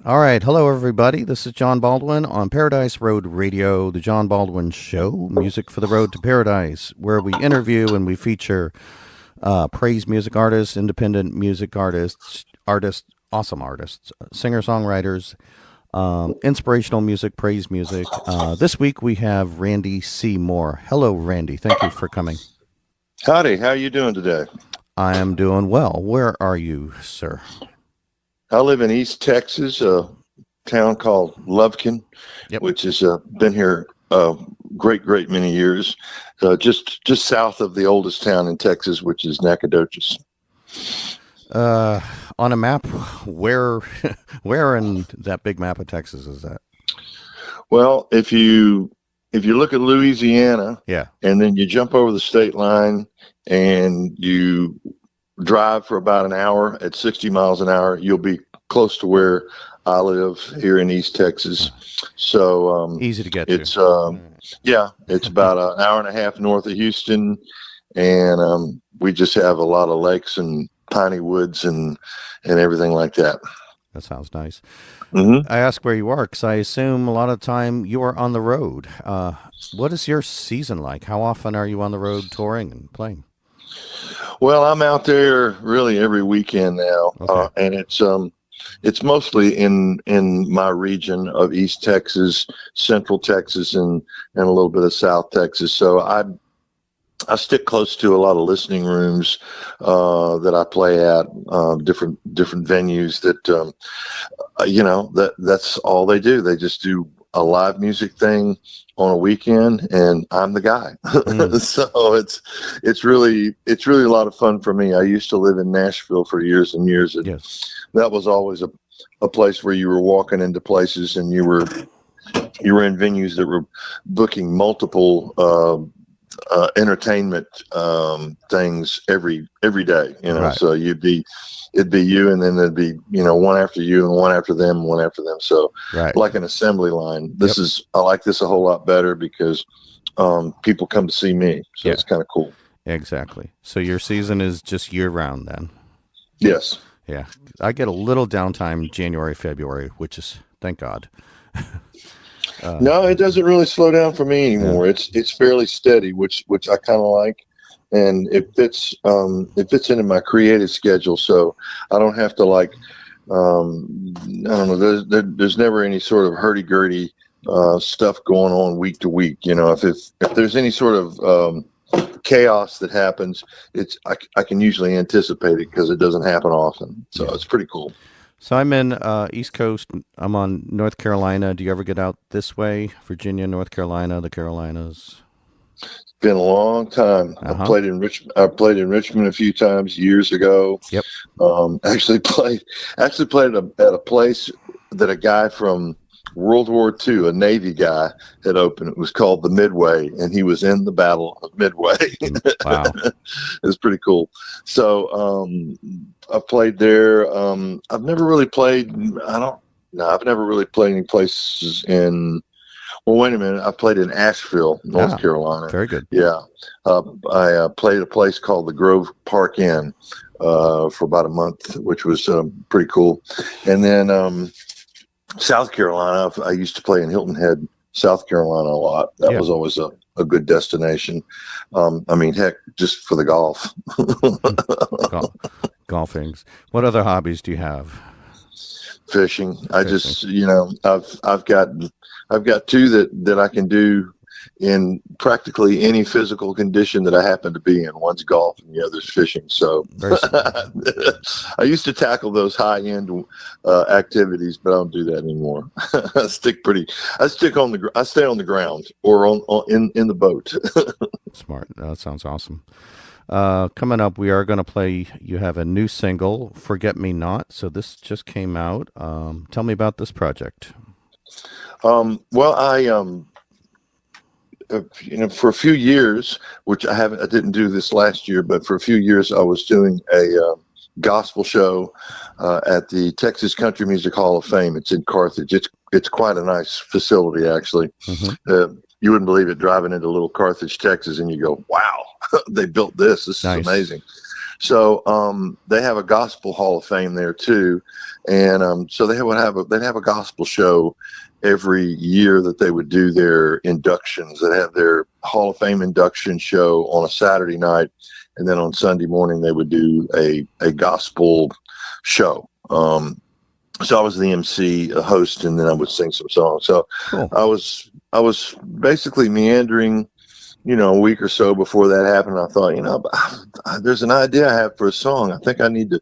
All right. Hello, everybody. This is John Baldwin on Paradise Road Radio, the John Baldwin Show, music for the road to paradise, where we interview and we feature praise music artists, independent music artists, awesome artists, singer songwriters, inspirational music, praise music. This week we have Randy C. Moore. Hello, Randy. Thank you for coming. Howdy, how you doing today? I am doing well. Where are you, sir? I live in East Texas, a town called Lubkin, Yep. which has been here great many years. Just south of the oldest town in Texas, which is Nacogdoches. On a map, where where in that big map of Texas is that? Well, if you look at Louisiana, Yeah. and then you jump over the state line and you drive for about an hour at 60 miles an hour, you'll be close to where I live here in East Texas. So Easy to get it's to. yeah, it's about an hour and a half north of Houston, and we just have a lot of lakes and piney woods and everything like that. That sounds nice. hmm I ask where you are because I assume a lot of time you are on the road. What is your season like? How often are you on the road touring and playing? Well, I'm out there really every weekend now, Okay. and it's mostly in my region of East Texas, Central Texas, and a little bit of South Texas. So I stick close to a lot of listening rooms that I play at, different venues that's all they do. They just do a live music thing on a weekend, and I'm the guy. Mm. So it's really a lot of fun for me. I used to live in Nashville for years and years, and Yes. that was always a place where you were walking into places and you were in venues that were booking multiple entertainment things every day, Right. so it'd be you, and then there'd be one after you and one after them and one after them, so Right. like an assembly line. Yep. I like this a whole lot better because people come to see me, so Yeah. it's kind of cool. Exactly. So your season is just year round then. Yes. Yeah. I get a little downtime January, February, which is thank God. No, it doesn't really slow down for me anymore. It's fairly steady, which I kind of like, and it fits into my creative schedule. So I don't have to I don't know. There's never any sort of hurdy-gurdy stuff going on week to week. If there's any sort of chaos that happens, I can usually anticipate it because it doesn't happen often. So it's pretty cool. So I'm in East Coast. I'm on North Carolina. Do you ever get out this way? Virginia, North Carolina, the Carolinas? Been a long time. Uh-huh. I played in Richmond a few times years ago. Yep. Actually played at a place that a guy from World War II, a Navy guy, had opened. It was called the Midway, and he was in the Battle of Midway. Wow. It was pretty cool. So I played there. I've never really played. I've never really played any places in. Well, wait a minute. I played in Asheville, North Carolina. Very good. Yeah. I played a place called the Grove Park Inn for about a month, which was pretty cool. And then South Carolina, I used to play in Hilton Head, South Carolina a lot. That was always a good destination. Heck, just for the golf. Golfing. What other hobbies do you have? Fishing. I just, I've got two that I can do in practically any physical condition that I happen to be in. One's golf and the other's fishing. So I used to tackle those high-end activities, but I don't do that anymore. I stay on the ground or in the boat. Smart. That sounds awesome. Coming up, we are going to play. You have a new single, "Forget Me Not." So this just came out. Tell me about this project. Well, I for a few years, which I didn't do this last year, but for a few years I was doing a gospel show at the Texas Country Music Hall of Fame. It's in Carthage. It's quite a nice facility, actually. Mm-hmm. You wouldn't believe it driving into little Carthage, Texas, and you go, "Wow, they built this. This Nice. is amazing." So they have a gospel Hall of Fame there too, and so they'd have a gospel show every year that they would do their inductions. They'd have their Hall of Fame induction show on a Saturday night, and then on Sunday morning they would do a gospel show. So I was the MC, a host, and then I would sing some songs. So Cool. I was basically meandering, a week or so before that happened. I thought, there's an idea I have for a song. I think I need to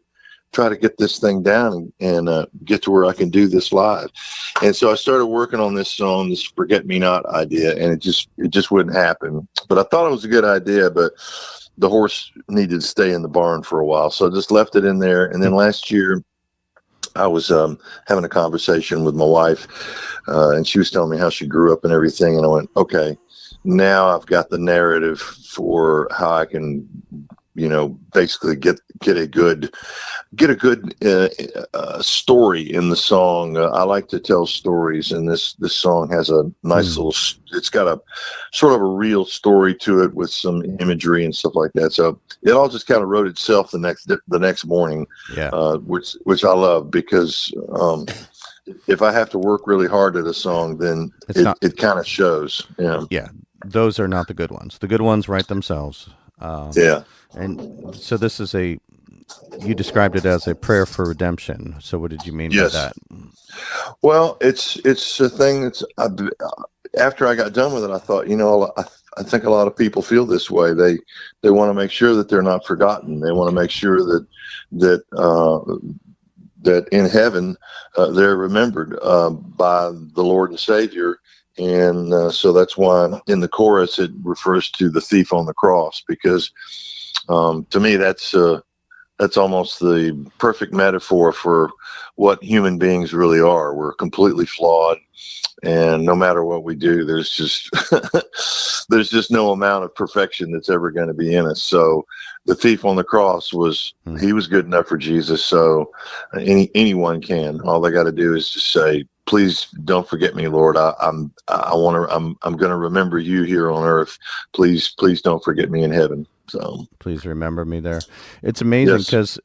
try to get this thing down and get to where I can do this live. And so I started working on this song, this Forget Me Not idea, and it just wouldn't happen. But I thought it was a good idea, but the horse needed to stay in the barn for a while. So I just left it in there. And then last year I was having a conversation with my wife, and she was telling me how she grew up and everything. And I went, okay, now I've got the narrative for how I can, basically get a good story in the song. I like to tell stories, and this song has a nice little. It's got a sort of a real story to it with some imagery and stuff like that. So it all just kind of wrote itself the next morning. Yeah. Which I love, because if I have to work really hard at a song, then it kind of shows. Yeah. Yeah. Those are not the good ones. The good ones write themselves. Yeah. And so this is you described it as a prayer for redemption. So what did you mean by that? Well, it's a thing that's, after I got done with it, I thought, I think a lot of people feel this way. They want to make sure that they're not forgotten. They want to make sure that in heaven, they're remembered by the Lord and Savior. And so that's why in the chorus it refers to the thief on the cross, because to me that's almost the perfect metaphor for what human beings really are. We're completely flawed, and no matter what we do, there's just there's just no amount of perfection that's ever going to be in us. So the thief on the cross he was good enough for Jesus. So anyone can. All they got to do is just say, please don't forget me, Lord. I'm going to remember you here on earth. Please don't forget me in heaven. So please remember me there. It's amazing because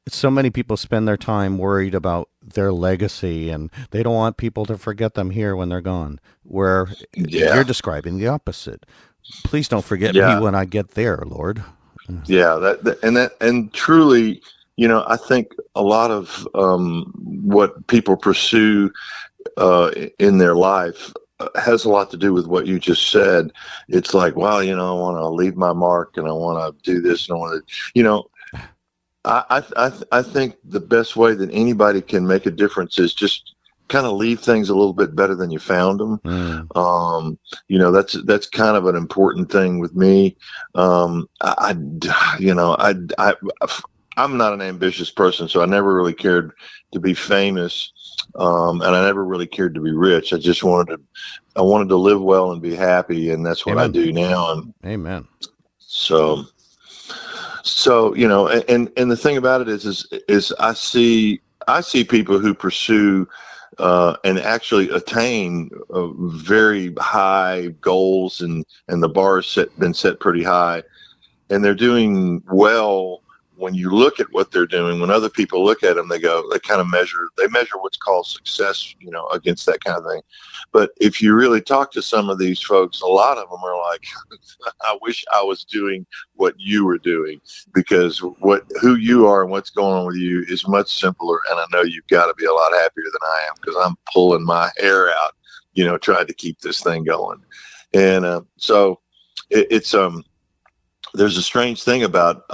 so many people spend their time worried about their legacy, and they don't want people to forget them here when they're gone. Where you're describing the opposite. Please don't forget me when I get there, Lord. Yeah, and truly, I think a lot of what people pursue in their life has a lot to do with what you just said. It's like, well, I want to leave my mark, and I want to do this, and I want to, I think the best way that anybody can make a difference is just kind of leave things a little bit better than you found them. That's kind of an important thing with me. I'm not an ambitious person, so I never really cared to be famous, and I never really cared to be rich. I just wanted to live well and be happy, and that's what I do now. And Amen. So and the thing about it is I see people who pursue and actually attain very high goals, and the bar has been set pretty high, and they're doing well. When you look at what they're doing, when other people look at them, they measure what's called success, against that kind of thing. But if you really talk to some of these folks, a lot of them are like, I wish I was doing what you were doing, because who you are and what's going on with you is much simpler. And I know you've got to be a lot happier than I am, because I'm pulling my hair out, trying to keep this thing going. And so it's there's a strange thing about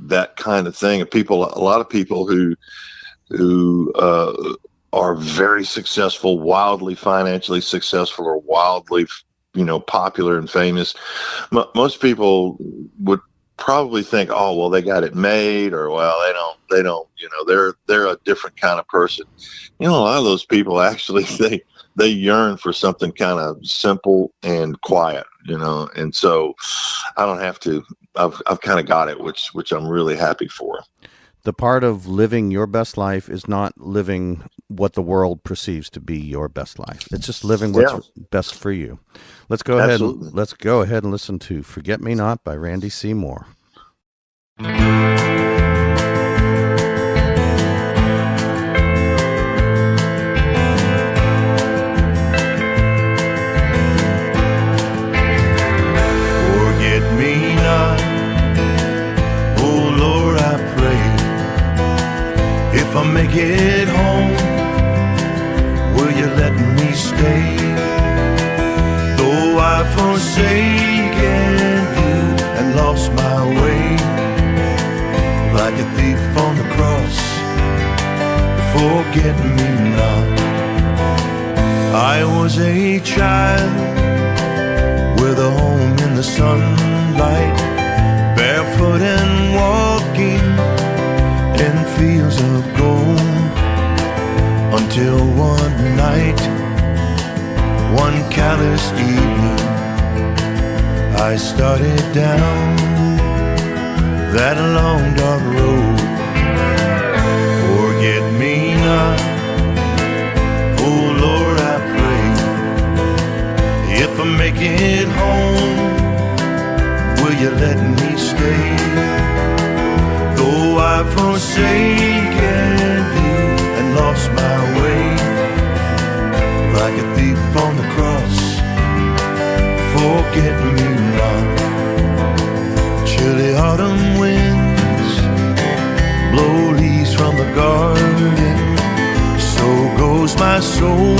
that kind of thing. A lot of people who are very successful, wildly financially successful, or wildly, popular and famous. Most people would probably think, oh, well, they got it made, or, well, they don't, they're a different kind of person. A lot of those people actually, they yearn for something kind of simple and quiet, and so I don't have to. I've kind of got it, which I'm really happy for. The part of living your best life is not living what the world perceives to be your best life. It's just living what's best for you. Let's go ahead and listen to "Forget Me Not" by Randy Seymour. stay. Though I've forsaken you and lost my way, like a thief on the cross, forget me not. I was a child with a home in the sunlight, barefoot and walking in fields of gold, until one night, one callous evening, I started down that long dark road. Forget me not, oh Lord, I pray. If I make it home, will you let me stay? Though I've forsaken you and lost my way, like a thief on the cross, forget me not. Chilly autumn winds blow leaves from the garden, so goes my soul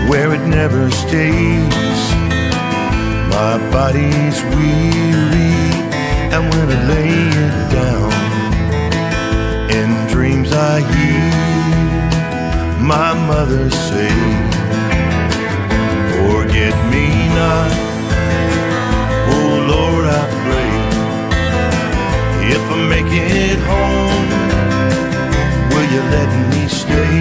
where it never stays. My body's weary, and when I lay it down, in dreams I hear my mother say, forget me not, oh Lord, I pray. If I make it home, will you let me stay?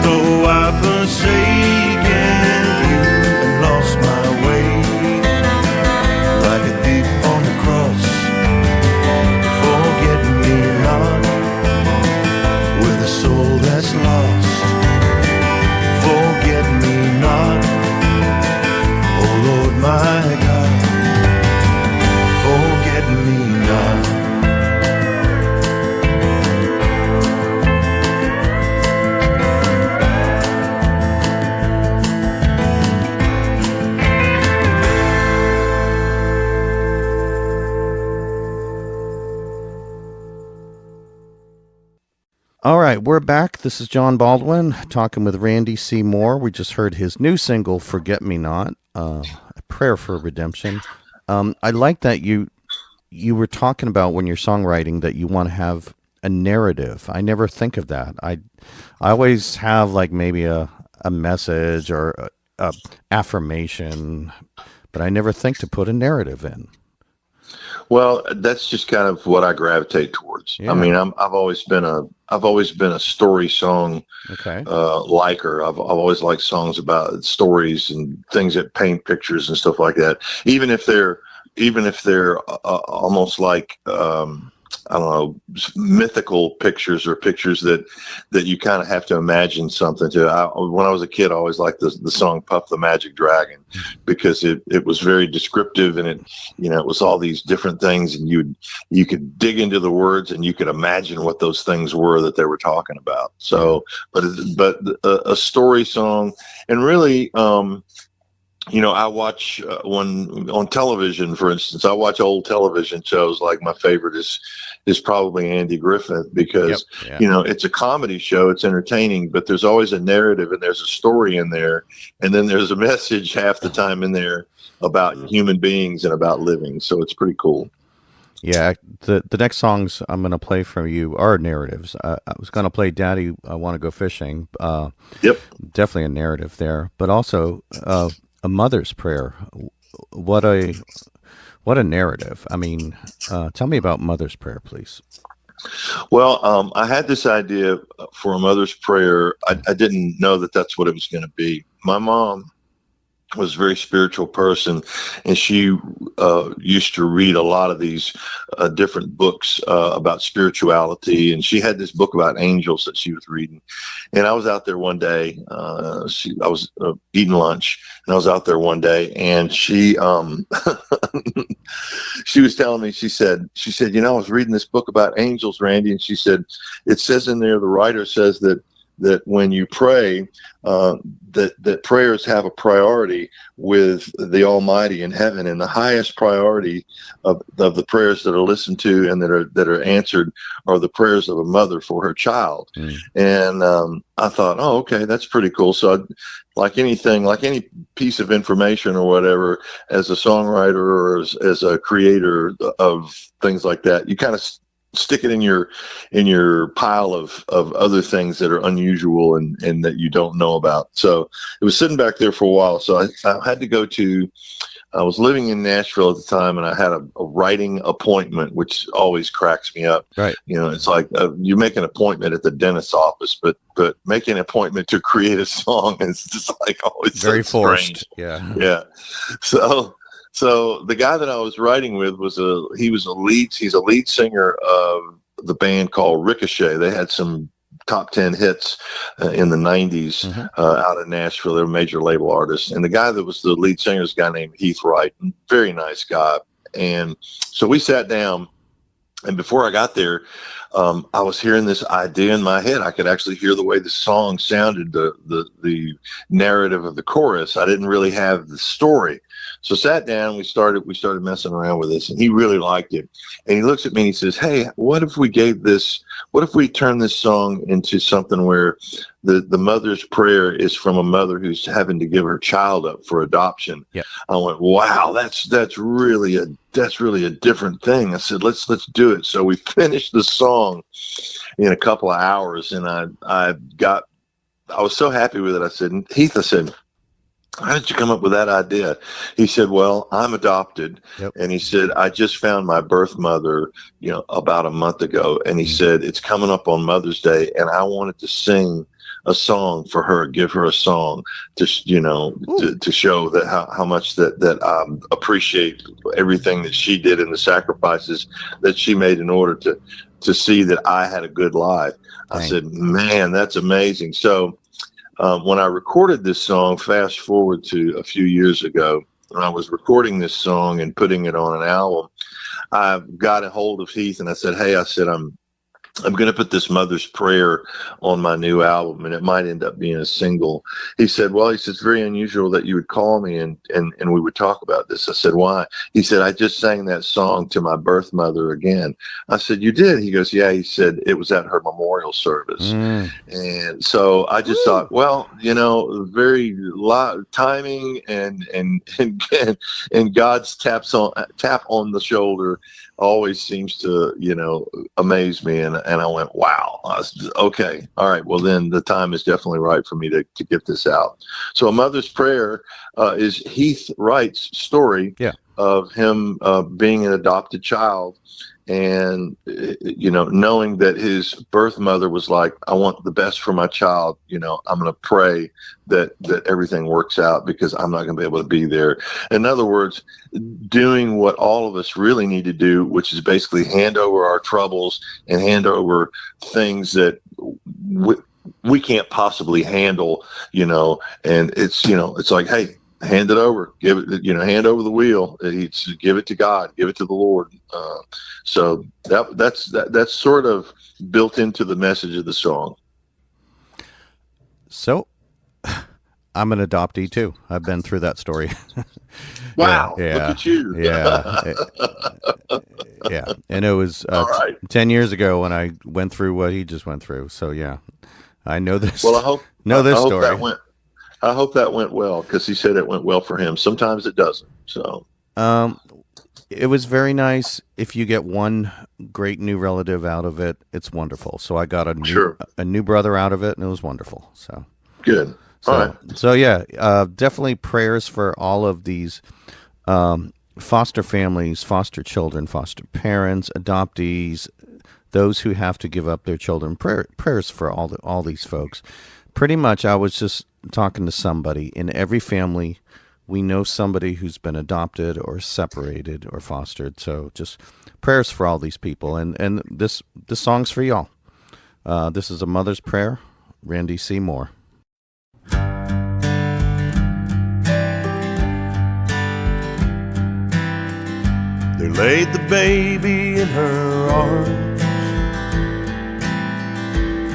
Though I've forsaken you and lost my way, like a thief on the cross, forget me not. With a soul that's lost, forget me not. Oh Lord my God, forget me not. All right, we're back. This is John Baldwin talking with Randy C. Moore. We just heard his new single, Forget Me Not, A Prayer for Redemption. I like that you were talking about when you're songwriting that you want to have a narrative. I never think of that. I always have like maybe a message or a affirmation, but I never think to put a narrative in. Well, that's just kind of what I gravitate towards. Yeah. I mean, I've always been a story song liker. I've always liked songs about stories and things that paint pictures and stuff like that. Even if they're almost like I don't know, mythical pictures or pictures that you kind of have to imagine something to. When I was a kid, I always liked the song Puff the Magic Dragon, because it was very descriptive, and it was all these different things, and you could dig into the words and you could imagine what those things were that they were talking about. So, but a story song, and really, I watch on television, for instance, I watch old television shows. Like my favorite is probably Andy Griffith, because, it's a comedy show. It's entertaining, but there's always a narrative and there's a story in there. And then there's a message half the time in there about human beings and about living. So it's pretty cool. Yeah. The next songs I'm going to play from you are narratives. I was going to play Daddy, I Want to Go Fishing. Yep. Definitely a narrative there, but also, a mother's prayer. What a narrative. I mean, tell me about mother's prayer, please. Well, I had this idea for a mother's prayer. I didn't know that that's what it was going to be. My mom was a very spiritual person, and she used to read a lot of these different books about spirituality, and she had this book about angels that she was reading. And I was out there one day, I was eating lunch, and I was out there one day, and she she was telling me, she said, I was reading this book about angels, Randy, and she said, it says in there, the writer says that that when you pray, that prayers have a priority with the Almighty in heaven, and the highest priority of the prayers that are listened to and that are answered are the prayers of a mother for her child. And I thought, oh, okay, that's pretty cool. So like anything, like any piece of information or whatever, as a songwriter or as a creator of things like that, you kind of stick it in your pile of other things that are unusual and that you don't know about. So it was sitting back there for a while. So I had to go to, I was living in Nashville at the time, and I had a writing appointment, which always cracks me up. Right. You know, it's like you make an appointment at the dentist's office, but making an appointment to create a song is just like always very so forced. strange. Yeah. Yeah. So the guy that I was writing with he's a lead singer of the band called Ricochet. They had some top 10 hits in the 90s out of Nashville. They're a major label artist. And the guy that was the lead singer is a guy named Heath Wright, very nice guy. And so we sat down, and before I got there, I was hearing this idea in my head. I could actually hear the way the song sounded, the narrative of the chorus. I didn't really have the story. So sat down, we started messing around with this, and he really liked it. And he looks at me and he says, hey, what if we turn this song into something where the mother's prayer is from a mother who's having to give her child up for adoption? Yeah. I went, wow, that's really a different thing. I said, let's do it. So we finished the song in a couple of hours, and I was so happy with it. I said, Heath, how did you come up with that idea? He said, well, I'm adopted. Yep. And he said, I just found my birth mother, about a month ago. And he said, it's coming up on Mother's Day, and I wanted to sing a song for her, give her a song to show that how much that I appreciate everything that she did and the sacrifices that she made in order to see that I had a good life. Dang. I said, man, that's amazing. So when I recorded this song, fast forward to a few years ago, when I was recording this song and putting it on an album, I got a hold of Heath and I said, hey, I'm going to put this Mother's Prayer on my new album, and it might end up being a single. He said, well, it's very unusual that you would call me and we would talk about this. I said, why? He said, I just sang that song to my birth mother again. I said, you did? He goes, yeah. He said, it was at her memorial service. And so I just thought, well, very timing and God's tap on the shoulder always seems to, amaze me. And I went, wow. Okay. All right. Well, then the time is definitely right for me to get this out. So A Mother's Prayer is Heath Wright's story of him being an adopted child. And, knowing that his birth mother was like, I want the best for my child. I'm going to pray that everything works out because I'm not going to be able to be there. In other words, doing what all of us really need to do, which is basically hand over our troubles and hand over things that we can't possibly handle, and it's like, hey, hand it over, give it, hand over the wheel. Give it to God, give it to the Lord. So that's sort of built into the message of the song. So I'm an adoptee too. I've been through that story. Wow. Yeah. Look at you. Yeah. Yeah. And it was 10 years ago when I went through what he just went through. So yeah, I know this. Well, I hope story. I hope that went well, because he said it went well for him. Sometimes it doesn't. So, it was very nice. If you get one great new relative out of it, it's wonderful. So I got a new brother out of it, and it was wonderful. So good. So, all right. So yeah, definitely prayers for all of these foster families, foster children, foster parents, adoptees, those who have to give up their children. Prayers for all these folks. Pretty much, I was just talking to somebody. In every family, we know somebody who's been adopted or separated or fostered. So just prayers for all these people. And this song's for y'all. This is A Mother's Prayer, Randy C. Moore. They laid the baby in her arms.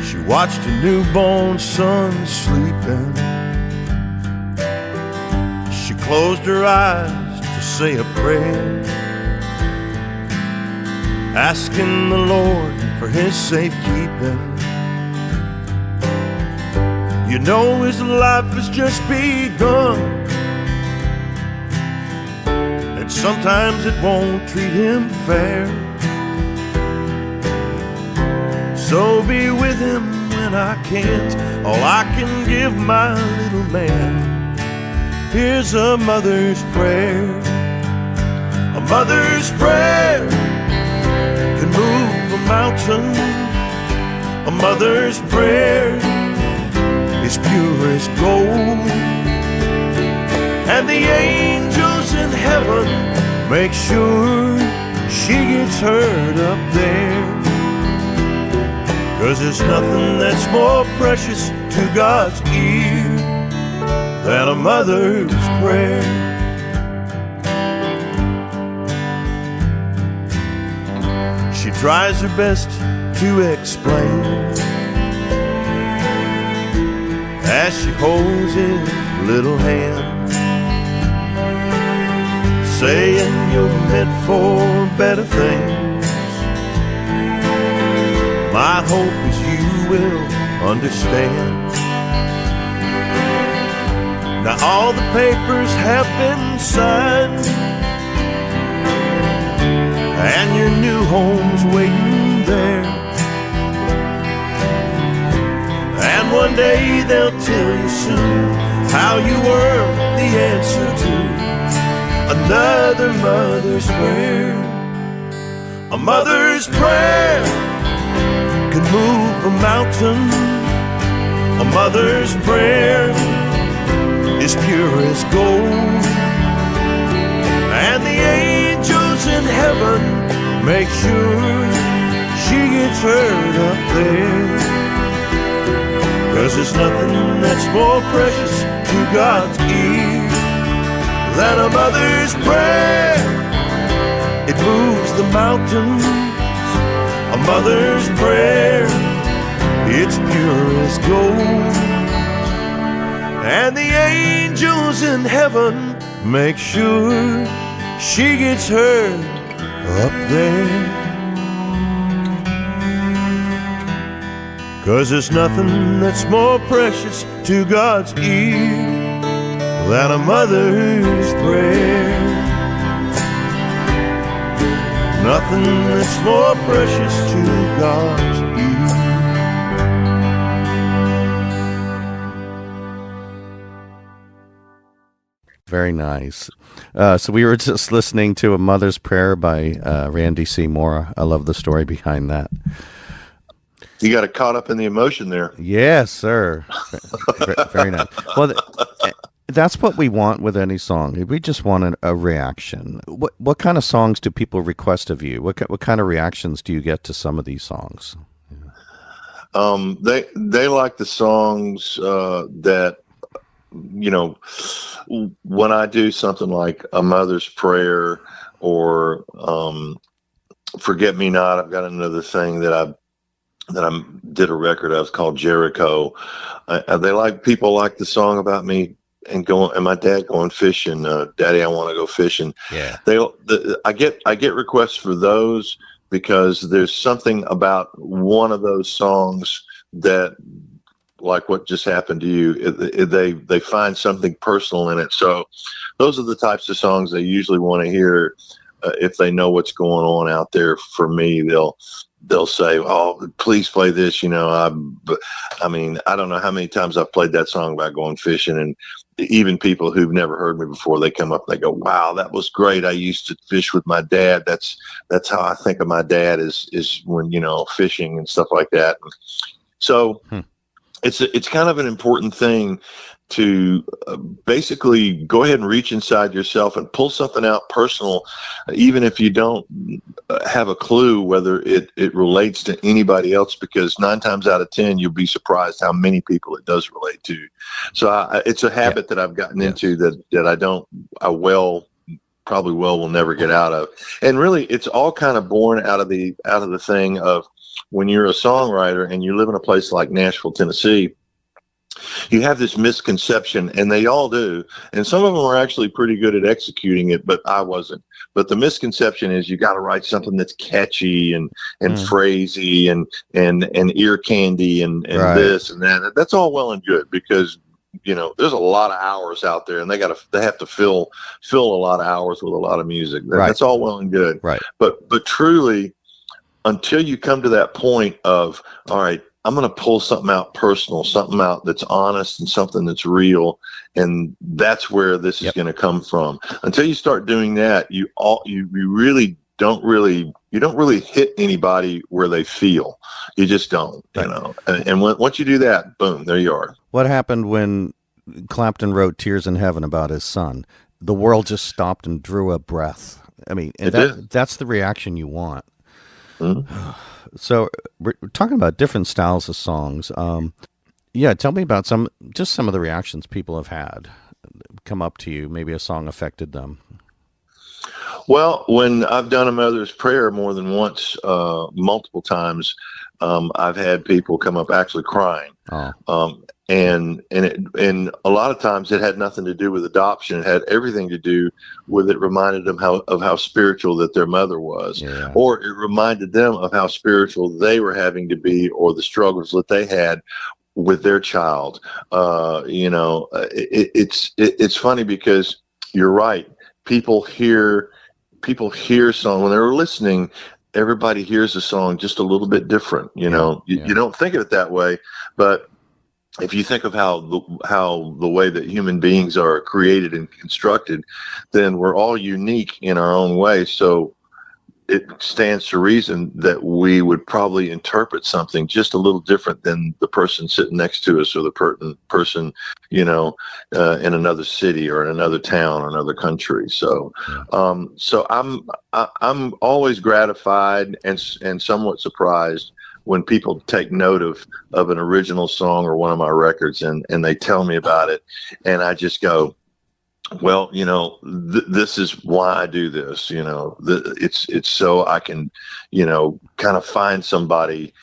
She watched a newborn son sleeping. She closed her eyes to say a prayer, asking the Lord for his safekeeping. You know his life has just begun, and sometimes it won't treat him fair. So be with him when I can't. All I can give my little man, here's a mother's prayer. A mother's prayer can move a mountain. A mother's prayer is pure as gold, and the angels in heaven make sure she gets heard up there. 'Cause there's nothing that's more precious to God's ear than a mother's prayer. She tries her best to explain as she holds his little hand, saying you're meant for better things. My hope is you will understand. Now all the papers have been signed, and your new home's waiting there. And one day they'll tell you soon how you were the answer to another mother's prayer. A mother's prayer can move a mountain. A mother's prayer is pure as gold, and the angels in heaven make sure she gets heard up there. 'Cause there's nothing that's more precious to God's ear than a mother's prayer. It moves the mountains. A mother's prayer, it's pure as gold, and the angels in heaven make sure she gets heard up there. 'Cause there's nothing that's more precious to God's ear than a mother's prayer. Nothing that's more precious to God's ear. Very nice. So we were just listening to A Mother's Prayer by Randy Seymour. I love the story behind that. You got it caught up in the emotion there. Yes, sir. Very nice. Well, that's what we want with any song. We just want a reaction. What kind of songs do people request of you? What kind of reactions do you get to some of these songs? They like the songs that, you know, when I do something like A Mother's Prayer or Forget Me Not. I've got another thing that I did a record of called Jericho. People like the song about me and my dad going fishing. Daddy, I want to go fishing. Yeah. I get requests for those because there's something about one of those songs that, like what just happened to you, they find something personal in it. So those are the types of songs they usually want to hear. If they know what's going on out there for me, they'll say, "Oh, please play this." You know, I mean, I don't know how many times I've played that song about going fishing, and even people who've never heard me before, they come up and they go, "Wow, that was great. I used to fish with my dad." That's how I think of my dad is when, you know, fishing and stuff like that. So it's kind of an important thing to basically go ahead and reach inside yourself and pull something out personal, even if you don't have a clue whether it relates to anybody else, because 9 times out of 10, you'll be surprised how many people it does relate to. So it's a habit that I've gotten into that I will never get out of. And really, it's all kind of born out of the thing of when you're a songwriter and you live in a place like Nashville, Tennessee, you have this misconception, and they all do, and some of them are actually pretty good at executing it, but I wasn't. But the misconception is you got to write something that's catchy and phrasey and ear candy and Right. this and that. That's all well and good, because there's a lot of hours out there, and they have to fill a lot of hours with a lot of music. Right. That's all well and good. Right. But truly, until you come to that point of, all right, I'm going to pull something out personal, something out that's honest and something that's real. And that's where this is going to come from. Until you start doing that, you really don't really hit anybody where they feel. You just don't, and once you do that, boom, there you are. What happened when Clapton wrote Tears in Heaven about his son? The world just stopped and drew a breath. I mean, and that's the reaction you want. Mm-hmm. So we're talking about different styles of songs. Tell me about some of the reactions people have had come up to you. Maybe a song affected them. Well, when I've done A Mother's Prayer more than once, multiple times, I've had people come up actually crying. Oh. And a lot of times it had nothing to do with adoption. It had everything to do with, it reminded them of how spiritual that their mother was, or it reminded them of how spiritual they were having to be, or the struggles that they had with their child. It's funny because you're right. People hear song when they're listening. Everybody hears a song just a little bit different. You don't think of it that way, but if you think of how the way that human beings are created and constructed, then we're all unique in our own way. So it stands to reason that we would probably interpret something just a little different than the person sitting next to us, or the person, in another city or in another town or another country. So, I'm always gratified and somewhat surprised when people take note of an original song or one of my records, and they tell me about it, and I just go, well, this is why I do this. It's so I can, kind of find somebody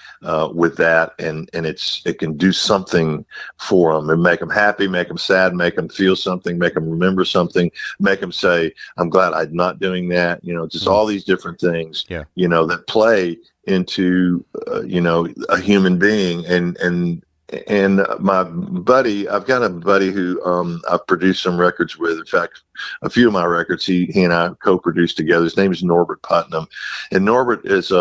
with that, and it can do something for them and make them happy, make them sad, make them feel something, make them remember something, make them say, I'm glad I'm not doing that. Just all these different things, that play into, a human being. And my buddy, I've got a buddy who I've produced some records with. In fact, a few of my records he and I co-produced together. His name is Norbert Putnam, and Norbert is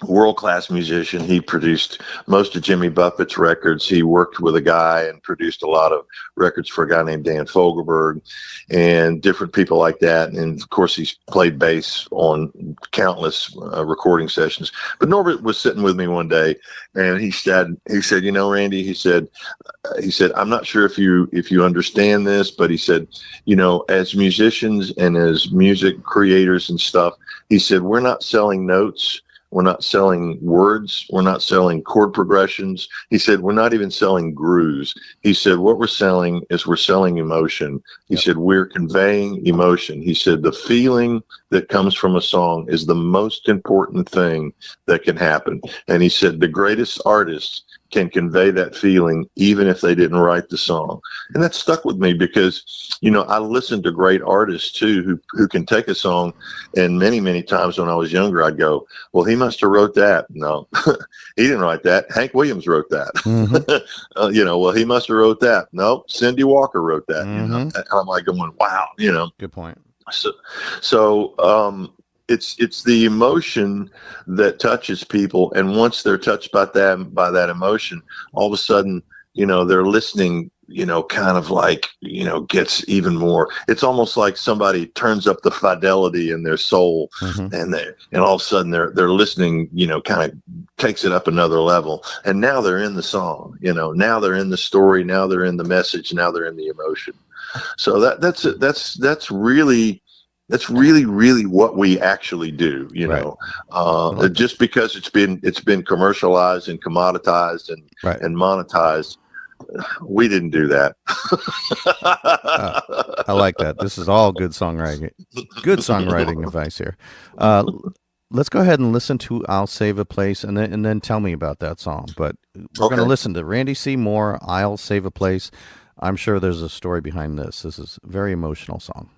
world-class musician. He produced most of Jimmy Buffett's records. He worked with a guy and produced a lot of records for a guy named Dan Fogelberg and different people like that. And of course, he's played bass on countless recording sessions. But Norbert was sitting with me one day, and he said, Randy, he said, I'm not sure if you understand this, but he said, as musicians and as music creators and stuff, he said, we're not selling notes. We're not selling words. We're not selling chord progressions. He said, we're not even selling grooves. He said, what we're selling is we're selling emotion. He said, we're conveying emotion. He said, the feeling that comes from a song is the most important thing that can happen. And he said, the greatest artists can convey that feeling even if they didn't write the song. And that stuck with me because, I listened to great artists too who can take a song, and many, many times when I was younger, I'd go, well, he must have wrote that. No, he didn't write that. Hank Williams wrote that. Mm-hmm. Well, he must have wrote that. No, Cindy Walker wrote that. Mm-hmm. And I'm like going, wow, Good point. So it's the emotion that touches people, and once they're touched by that emotion, all of a sudden, they're listening, kind of like, gets even more. It's almost like somebody turns up the fidelity in their soul, mm-hmm. and all of a sudden they're listening, kind of takes it up another level, and now they're in the song, now they're in the story, now they're in the message, now they're in the emotion. So that's really what we actually do, Right. Just because it's been commercialized and commoditized and monetized. We didn't do that. I like that. This is all good songwriting advice here. let's go ahead and listen to "I'll Save a Place," and then tell me about that song. But we're going to listen to Randy C. Moore, "I'll Save a Place." I'm sure there's a story behind this. This is a very emotional song.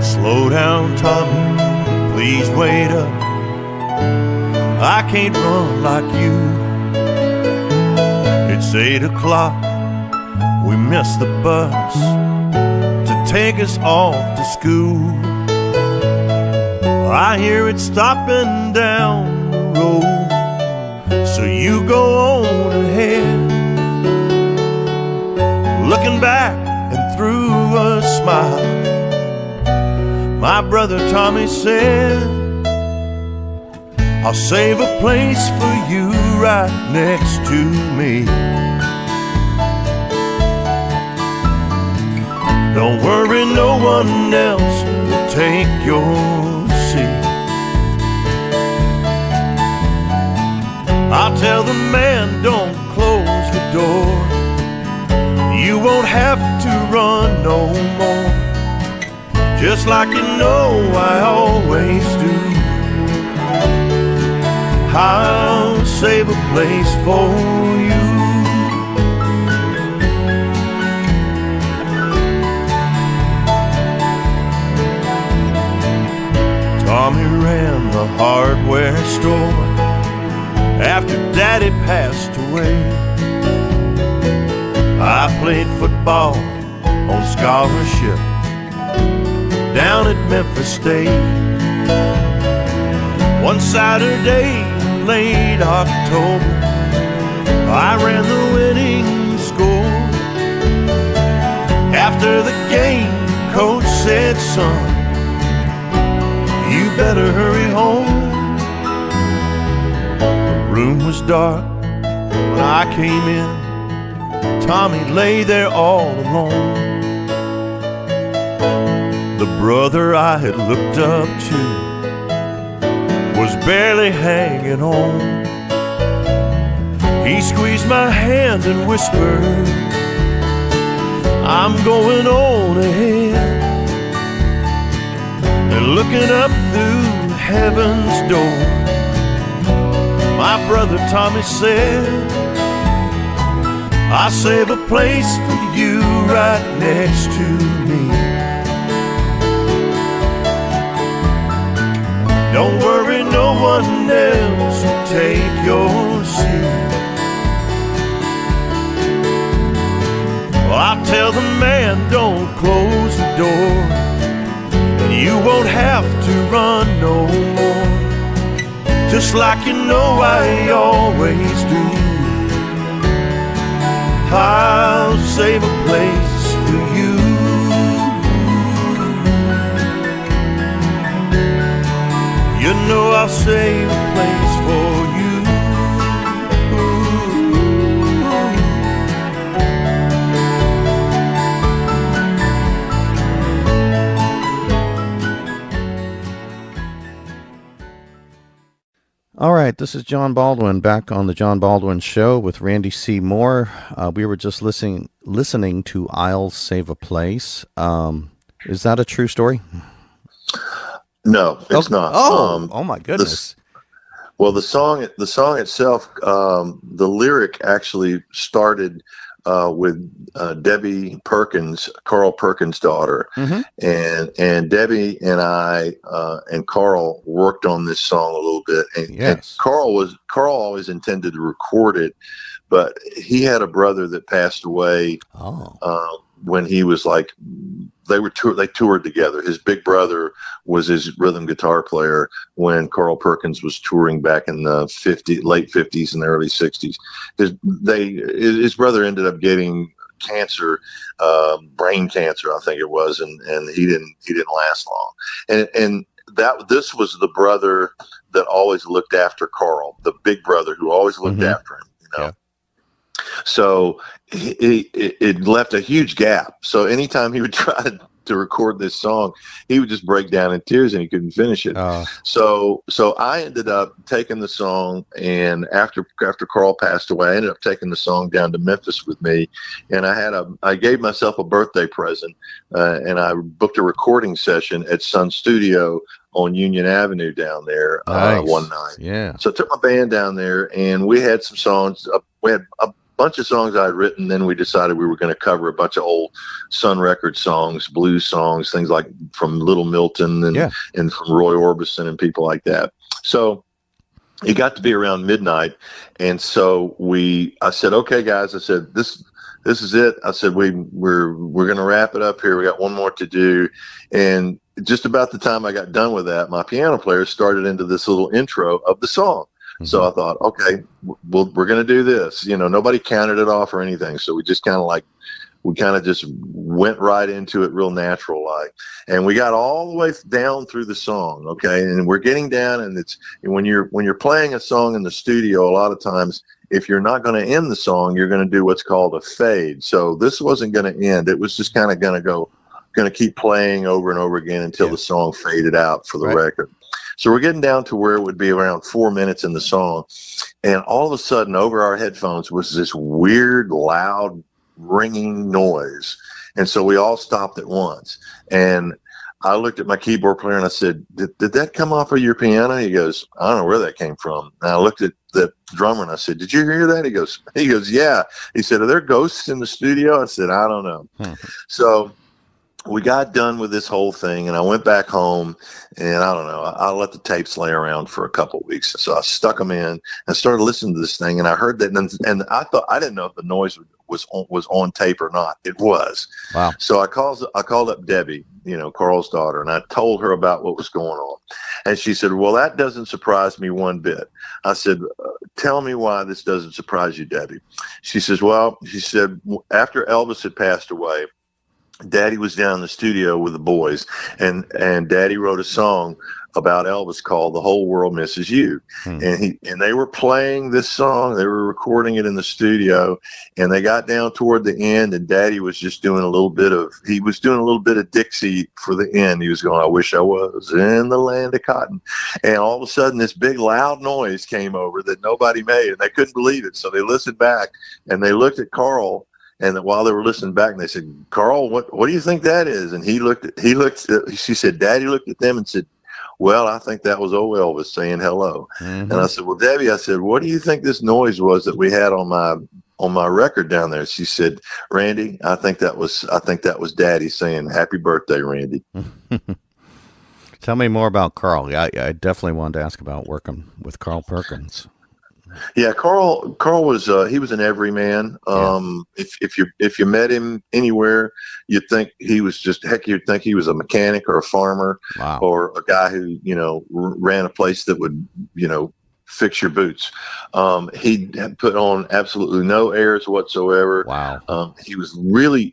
Slow down, Tommy, please wait up. I can't run like you. It's 8 o'clock, we missed the bus to take us off to school. I hear it stopping down the road, so you go on ahead, looking back and through a smile. My brother Tommy said, I'll save a place for you right next to me. Don't worry, no one else will take your seat. I'll tell the man, don't close the door. You won't have to run no more, just like you know I always do. I'll save a place for you. Tommy ran the hardware store after Daddy passed away. I played football on scholarship down at Memphis State. One Saturday, late October, I ran the winning score. After the game, coach said, son, you better hurry home. The room was dark when I came in. Tommy lay there all alone. The brother I had looked up to was barely hanging on. He squeezed my hand and whispered, I'm going on ahead. And looking up through heaven's door, my brother Tommy said, I'll save a place for you right next to me. Don't worry, no one else will take your seat. Well, I'll tell the man, don't close the door, and you won't have to run no more, just like you know I always do. I'll save a place for you. You know I'll save a place for you. All right, this is John Baldwin back on the John Baldwin Show with Randy C. Moore. We were just listening to "I'll Save a Place." Is that a true story? No, it's not. Oh my goodness! The song itself, the lyric actually started with Debbie Perkins, Carl Perkins' daughter, and Debbie and I and Carl worked on this song a little bit. And Carl always intended to record it, but he had a brother that passed away when he was like. They toured together. His big brother was his rhythm guitar player when Carl Perkins was touring back in the late 50s and the early 60s. His brother ended up getting cancer, brain cancer, I think it was, and he didn't last long. And this was the brother that always looked after Carl, the big brother who always looked after him, you know. Yeah. So it left a huge gap. So anytime he would try to record this song, he would just break down in tears and he couldn't finish it. So I ended up taking the song, and after Carl passed away, I ended up taking the song down to Memphis with me, and I gave myself a birthday present, and I booked a recording session at Sun Studio on Union Avenue down there one night. Yeah. So I took my band down there, and we had some songs. We had a bunch of songs I had written. Then we decided we were going to cover a bunch of old Sun Records songs, blues songs, things like from Little Milton and from Roy Orbison and people like that. So it got to be around midnight, and so I said, okay, guys, I said, this is it. I said, we're going to wrap it up here. We got one more to do. And just about the time I got done with that, my piano player started into this little intro of the song. So I thought, okay, we're going to do this. Nobody counted it off or anything. So we just kind of just went right into it real natural like. And we got all the way down through the song. Okay. And we're getting down, and when you're playing a song in the studio, a lot of times, if you're not going to end the song, you're going to do what's called a fade. So this wasn't going to end. It was just kind of going to keep playing over and over again until the song faded out for the record. So we're getting down to where it would be around 4 minutes in the song. And all of a sudden, over our headphones was this weird, loud, ringing noise. And so we all stopped at once. And I looked at my keyboard player and I said, did that come off of your piano? He goes, I don't know where that came from. And I looked at the drummer and I said, did you hear that? He goes, yeah. He said, are there ghosts in the studio? I said, I don't know. So we got done with this whole thing, and I went back home, and I don't know, I let the tapes lay around for a couple of weeks. So I stuck them in and started listening to this thing, and I heard that, and I didn't know if the noise was on tape or not. It was. Wow. So I called up Debbie, Carl's daughter, and I told her about what was going on. And she said, well, that doesn't surprise me one bit. I said, tell me why this doesn't surprise you, Debbie. She said, after Elvis had passed away, Daddy was down in the studio with the boys, and Daddy wrote a song about Elvis called "The Whole World Misses You," and they were playing this song. They were recording it in the studio, and they got down toward the end, and Daddy was just doing a little bit of Dixie for the end. He was going, "I wish I was in the land of cotton," and all of a sudden, this big loud noise came over that nobody made, and they couldn't believe it. So they listened back, and they looked at Carl. And while they were listening back, and they said, Carl, what do you think that is? And she said, Daddy looked at them and said, well, I think that was old Elvis saying hello. And I said, well, Debbie, I said, what do you think this noise was that we had on my record down there? She said, Randy, I think that was Daddy saying happy birthday, Randy. Tell me more about Carl. I definitely wanted to ask about working with Carl Perkins. Yeah, Carl was he was an everyman. If you met him anywhere, you'd think he was you'd think he was a mechanic or a farmer. Wow. Or a guy who ran a place that would fix your boots. He put on absolutely no airs whatsoever. Wow. He was real.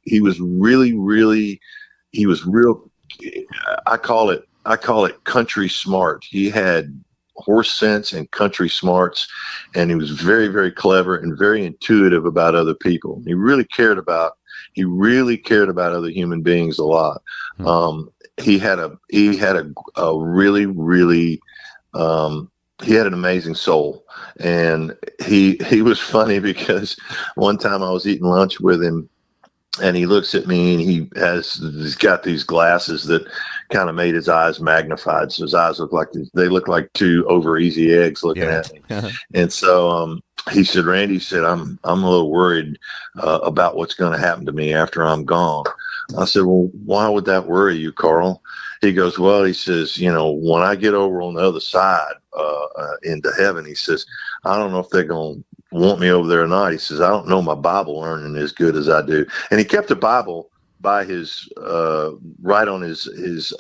I call it country smart. He had horse sense and country smarts, and he was very, very clever and very intuitive about other people. He really cared about other human beings a lot. He had an amazing soul, and he was funny because one time I was eating lunch with him, and he looks at me, and he's got these glasses that kind of made his eyes magnified. So his eyes look like two over easy eggs looking at me. And so he said, Randy, I'm a little worried about what's going to happen to me after I'm gone. I said, well, why would that worry you, Carl? He goes, well, he says, when I get over on the other side into heaven, he says, I don't know if they're going to want me over there or not. He says, I don't know my Bible learning as good as I do. And he kept a Bible by his right on his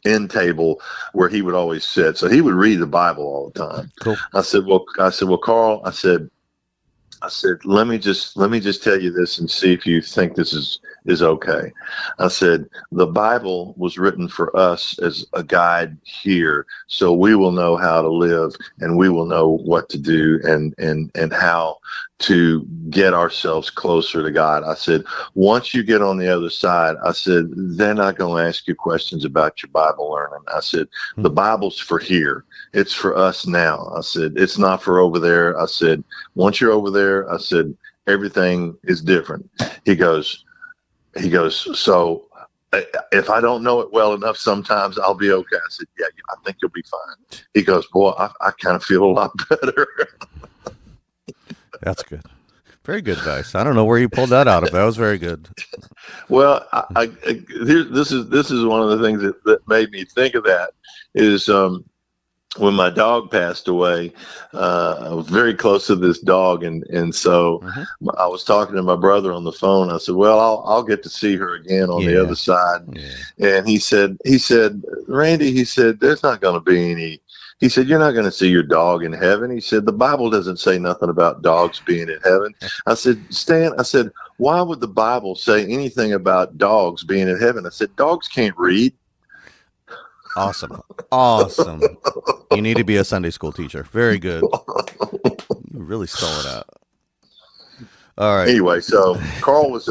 end table where he would always sit. So he would read the Bible all the time. Cool. I said, well, Carl, I said, let me just tell you this and see if you think this is is okay. I said, the Bible was written for us as a guide here, so we will know how to live, and we will know what to do, and how to get ourselves closer to God. I said, once you get on the other side, I said, they're not going to ask you questions about your Bible learning. I said, the Bible's for here. It's for us now. I said, it's not for over there. I said, once you're over there, I said, everything is different. He goes, so if I don't know it well enough, sometimes I'll be okay. I said, yeah, I think you'll be fine. He goes, boy, I kind of feel a lot better. That's good. Very good advice. I don't know where you pulled that out of. That was very good. Well, this is one of the things that made me think of that is when my dog passed away. I was very close to this dog, and so I was talking to my brother on the phone. I said, well, I'll get to see her again on the other side. Yeah. And he said, Randy, he said, there's not going to be any. He said, you're not going to see your dog in heaven. He said, the Bible doesn't say nothing about dogs being in heaven. I said, Stan, I said, why would the Bible say anything about dogs being in heaven? I said, dogs can't read. Awesome. You need to be a Sunday school teacher. Very good. You really stole it out. All right. Anyway, so Carl was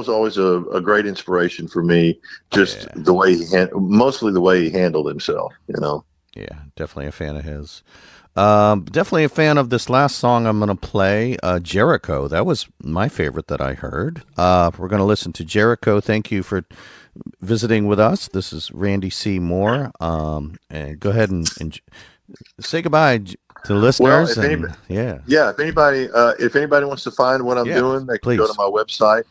always a great inspiration for me. Just the way mostly the way he handled himself, Yeah, definitely a fan of his. Definitely a fan of this last song I'm going to play, Jericho. That was my favorite that I heard. We're going to listen to Jericho. Thank you for visiting with us. This is Randy C. Moore. And go ahead and say goodbye to the listeners. Well, if anybody wants to find what I'm doing, they can go to my website,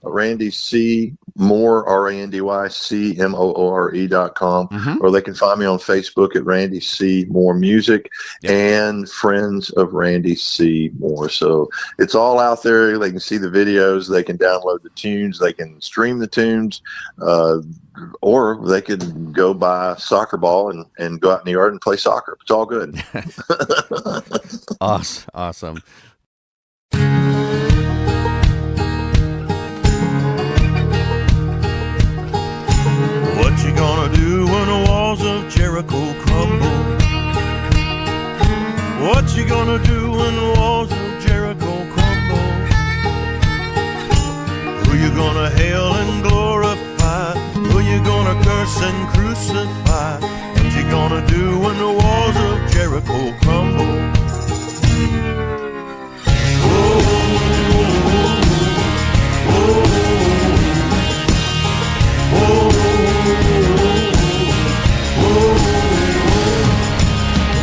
Randy C. Moore, RandyCMoore.com, or they can find me on Facebook at Randy C. Moore Music and Friends of Randy C. Moore. So it's all out there. They can see the videos. They can download the tunes. They can stream the tunes, or they could go buy a soccer ball and go out in the yard and play soccer. It's all good. Awesome. What you gonna do when the walls of Jericho crumble? What you gonna do when the walls of Jericho crumble? Who you gonna hail and glorify? Who you gonna curse and crucify? What you gonna do when the walls of Jericho crumble?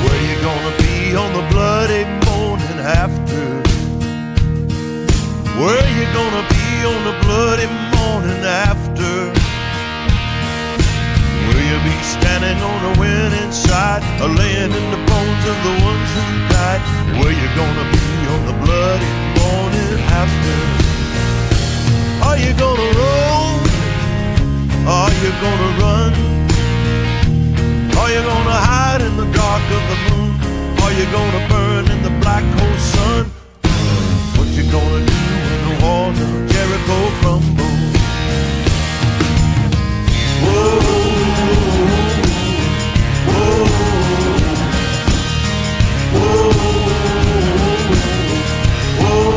Where you gonna be on the bloody morning after? Where you gonna be on the bloody morning after? Will you be standing on the winning side, or laying in the bones of the ones who died? Where you gonna be on the bloody morning after? Are you gonna roll? Are you gonna run? Are you gonna hide in the dark of the moon? Are you gonna burn in the black cold sun? What you gonna do when the walls of Jericho crumble? Whoa, whoa, whoa, whoa.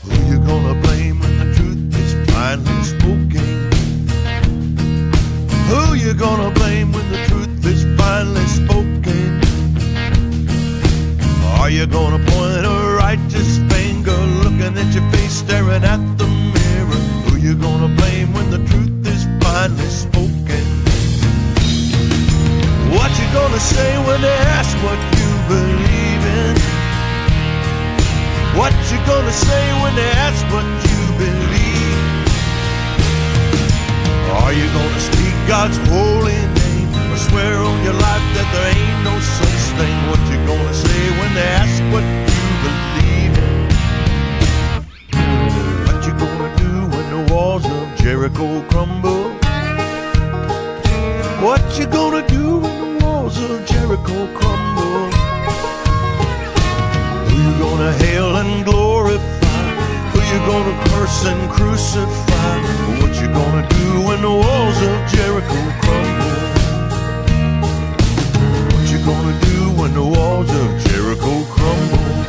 Who you gonna blame when the truth is finally spoken? Who you gonna blame when the truth is finally spoken? Are you gonna point a righteous finger, looking at your face, staring at the mirror? Who you gonna blame when the truth is finally spoken? What you gonna say when they ask what you believe in? What you gonna say when they ask what you believe? Are you gonna speak God's holy name, or swear on your life that there ain't no such thing? What you gonna say when they ask what you believe in? What you gonna do when the walls of Jericho crumble? What you gonna do when the walls of Jericho crumble? Who you gonna hail and glorify? Who you gonna curse and crucify? What you gonna do when the walls of Jericho crumble? What you gonna do when the walls of Jericho crumble?